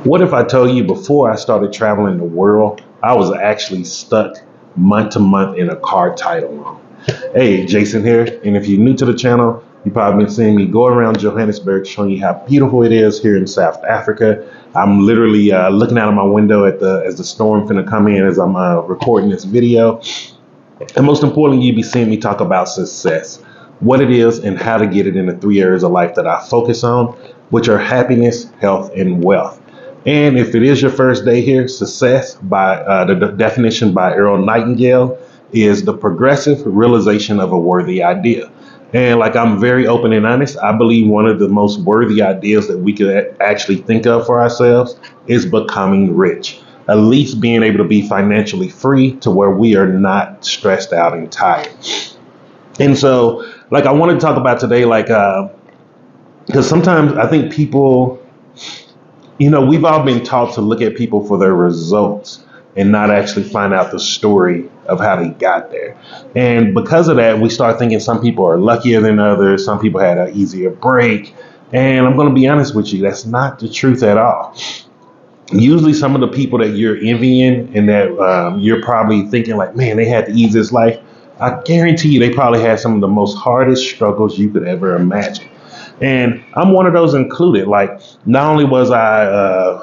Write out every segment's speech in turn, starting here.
What if I told you before I started traveling the world, I was actually stuck month to month in a car title loan? Hey, Jason here, and if you're new to the channel, you've probably been seeing me go around Johannesburg showing you how beautiful it is here in South Africa. I'm literally looking out of my window at the as the storm finna come in as I'm recording this video. And most importantly, you be seeing me talk about success, what it is, and how to get it in the three areas of life that I focus on, which are happiness, health, and wealth. And if it is your first day here, success by the definition by Earl Nightingale is the progressive realization of a worthy idea. And like I'm very open and honest, I believe one of the most worthy ideas that we could actually think of for ourselves is becoming rich. At least being able to be financially free to where we are not stressed out and tired. And so, like, I wanted to talk about today, like, because sometimes I think people, we've all been taught to look at people for their results and not actually find out the story of how they got there. And because of that, we start thinking some people are luckier than others. Some people had an easier break. And I'm going to be honest with you, that's not the truth at all. Usually some of the people that you're envying and that you're probably thinking like, man, they had the easiest life. I guarantee you they probably had some of the most hardest struggles you could ever imagine. And I'm one of those included. Like, not only was I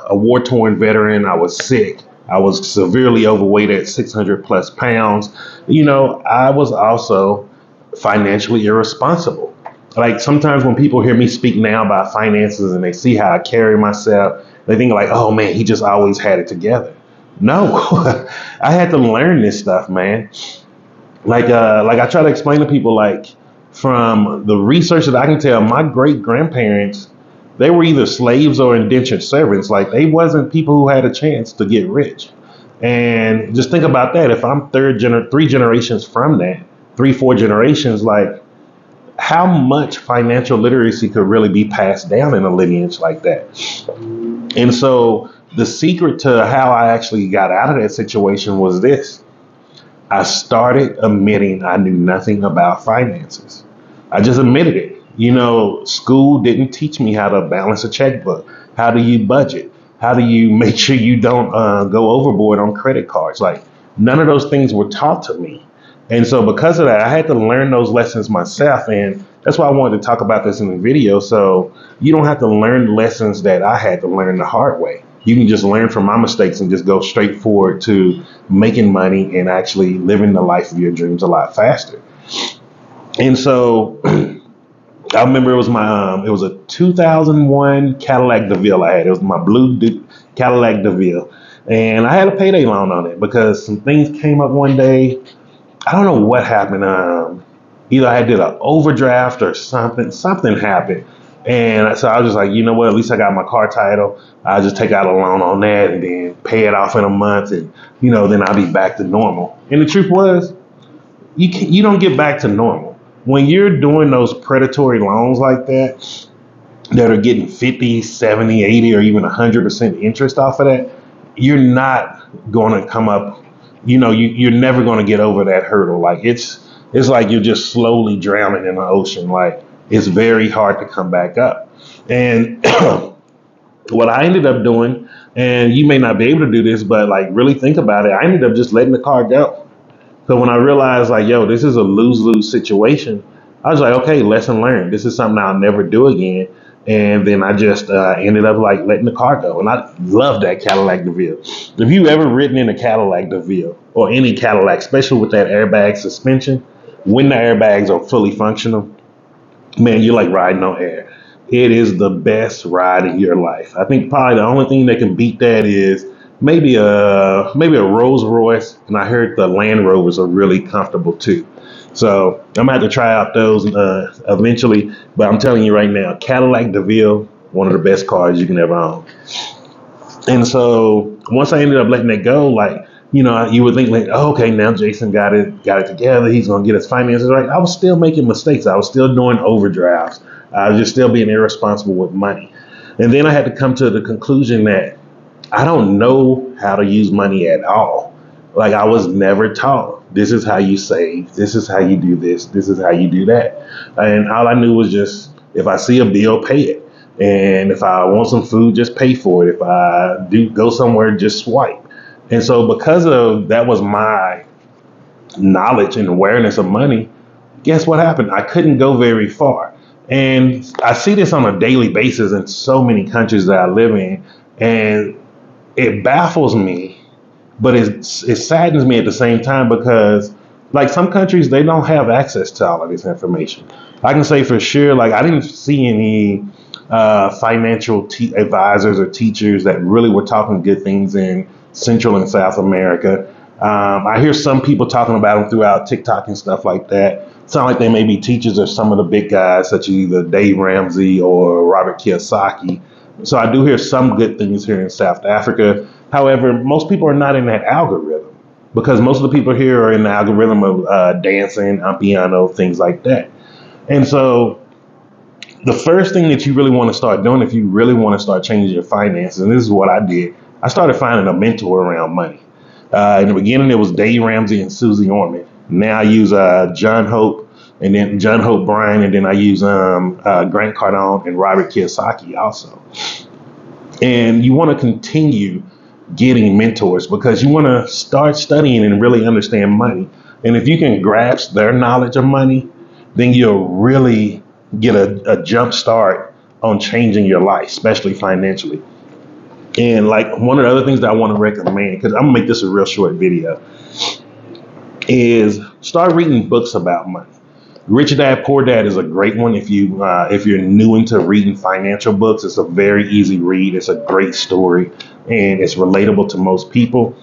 a war torn veteran, I was sick. I was severely overweight at 600 plus pounds. I was also financially irresponsible. Like sometimes when people hear me speak now about finances and they see how I carry myself, they think like, oh man, he just always had it together. No, I had to learn this stuff, man. Like I try to explain to people, like from the research that I can tell, my great grandparents, they were either slaves or indentured servants. Like they wasn't people who had a chance to get rich. And just think about that. If I'm three generations from that, three, four generations, like how much financial literacy could really be passed down in a lineage like that? And so the secret to how I actually got out of that situation was this. I started admitting I knew nothing about finances. I just admitted it. School didn't teach me how to balance a checkbook. How do you budget? How do you make sure you don't go overboard on credit cards? Like none of those things were taught to me. And so because of that, I had to learn those lessons myself. And that's why I wanted to talk about this in the video. So you don't have to learn lessons that I had to learn the hard way. You can just learn from my mistakes and just go straight forward to making money and actually living the life of your dreams a lot faster. And so I remember it was a 2001 Cadillac DeVille I had. It was my Cadillac DeVille. And I had a payday loan on it because some things came up one day. I don't know what happened. Either I did an overdraft or something. Something happened. And so I was just like, you know what? At least I got my car title. I'll just take out a loan on that and then pay it off in a month. And, then I'll be back to normal. And the truth was, you don't get back to normal. When you're doing those predatory loans like that are getting 50, 70, 80, or even 100% interest off of that, you're not going to come up. You're never going to get over that hurdle. Like it's like you're just slowly drowning in the ocean. Like it's very hard to come back up. And what I ended up doing, and you may not be able to do this, but like really think about it, I ended up just letting the car go. So when I realized like, yo, this is a lose-lose situation, I was like, okay, lesson learned. This is something I'll never do again. And then I just ended up like letting the car go. And I love that Cadillac DeVille. If you ever ridden in a Cadillac DeVille or any Cadillac, especially with that airbag suspension, when the airbags are fully functional, man, you're like riding on air. It is the best ride in your life. I think probably the only thing that can beat that is maybe a Rolls Royce, and I heard the Land Rovers are really comfortable too. So I'm gonna have to try out those eventually. But I'm telling you right now, Cadillac DeVille, one of the best cars you can ever own. And so once I ended up letting it go, like you would think like, oh, okay, now Jason got it together. He's gonna get his finances right. I was still making mistakes. I was still doing overdrafts. I was just still being irresponsible with money. And then I had to come to the conclusion that I don't know how to use money at all. Like I was never taught. This is how you save. This is how you do this. This is how you do that. And all I knew was just if I see a bill, pay it. And if I want some food, just pay for it. If I do go somewhere, just swipe. And so because of that was my knowledge and awareness of money, guess what happened? I couldn't go very far. And I see this on a daily basis in so many countries that I live in. And it baffles me, but it saddens me at the same time because, like, some countries, they don't have access to all of this information. I can say for sure, like, I didn't see any financial advisors or teachers that really were talking good things in Central and South America. I hear some people talking about them throughout TikTok and stuff like that. Sound like they may be teachers of some of the big guys, such as either Dave Ramsey or Robert Kiyosaki. So I do hear some good things here in South Africa. However, most people are not in that algorithm because most of the people here are in the algorithm of dancing, piano, things like that. And so the first thing that you really want to start doing if you really want to start changing your finances, and this is what I did, I started finding a mentor around money. In the beginning, it was Dave Ramsey and Susie Orman. Now I use John Hope and then John Hope Bryan, and then I use Grant Cardone and Robert Kiyosaki also. And you want to continue getting mentors because you want to start studying and really understand money. And if you can grasp their knowledge of money, then you'll really get a jump start on changing your life, especially financially. And like one of the other things that I want to recommend, because I'm gonna make this a real short video, is start reading books about money. Rich Dad Poor Dad is a great one if you're new into reading financial books. It's a very easy read. It's a great story, and it's relatable to most people.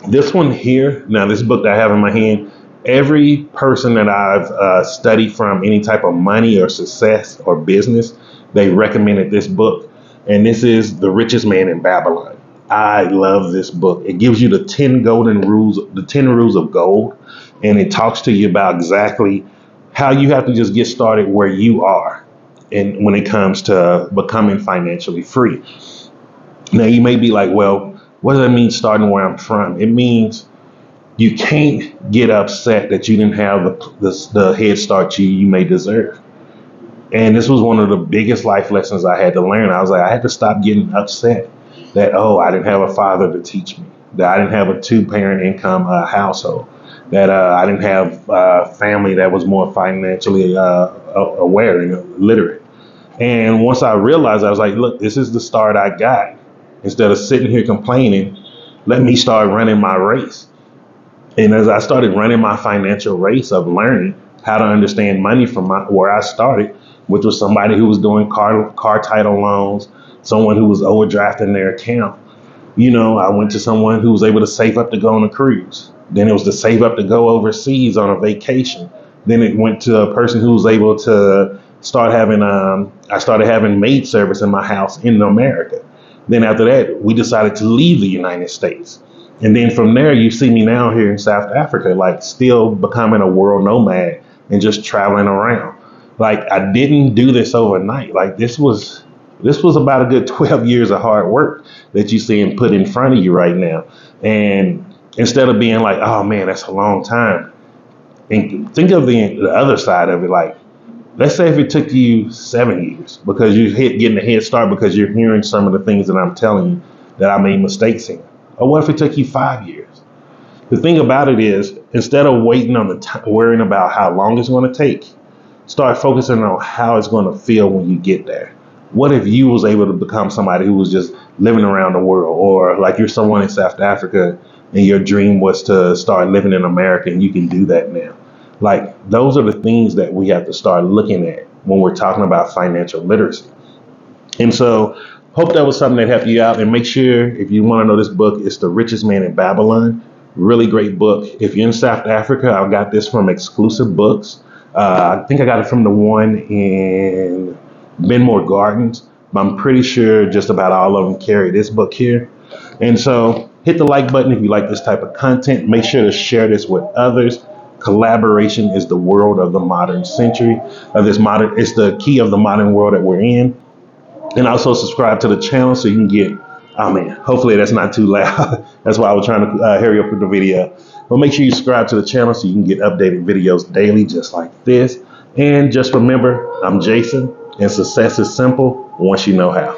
This one here, now this book that I have in my hand, every person that I've studied from any type of money or success or business, they recommended this book, and this is The Richest Man in Babylon. I love this book. It gives you the 10 golden rules, the 10 rules of gold, and it talks to you about exactly how you have to just get started where you are and when it comes to becoming financially free. Now you may be like, well, what does that mean starting where I'm from? It means you can't get upset that you didn't have the head start you may deserve. And this was one of the biggest life lessons I had to learn. I was like, I had to stop getting upset that, oh, I didn't have a father to teach me, that I didn't have a 2-parent income household, that I didn't have family that was more financially aware and literate. And once I realized, I was like, look, this is the start I got. Instead of sitting here complaining, let me start running my race. And as I started running my financial race of learning how to understand money from where I started, which was somebody who was doing car title loans, someone who was overdrafting their account. You know, I went to someone who was able to save up to go on a cruise. Then it was to save up to go overseas on a vacation. Then it went to a person who was able to start having, I started having maid service in my house in America. Then after that, we decided to leave the United States. And then from there, you see me now here in South Africa, like still becoming a world nomad and just traveling around. Like I didn't do this overnight. Like this was about a good 12 years of hard work that you see and put in front of you right now. And instead of being like, oh man, that's a long time. And think of the other side of it. Like, let's say if it took you 7 years because you getting a head start because you're hearing some of the things that I'm telling you that I made mistakes in. Or what if it took you 5 years? The thing about it is, instead of waiting on worrying about how long it's going to take, start focusing on how it's going to feel when you get there. What if you was able to become somebody who was just living around the world, or like you're someone in South Africa and your dream was to start living in America and you can do that now? Like those are the things that we have to start looking at when we're talking about financial literacy. And so hope that was something that helped you out. And make sure if you want to know this book, it's The Richest Man in Babylon. Really great book. If you're in South Africa, I've got this from Exclusive Books. I think I got it from the one in Benmore Gardens, but I'm pretty sure just about all of them carry this book here. And so hit the like button if you like this type of content. Make sure to share this with others. Collaboration is the world of the modern century. It's the key of the modern world that we're in. And also subscribe to the channel so you can get, oh man, hopefully that's not too loud. That's why I was trying to hurry up with the video. But make sure you subscribe to the channel so you can get updated videos daily just like this. And just remember, I'm Jason, and success is simple once you know how.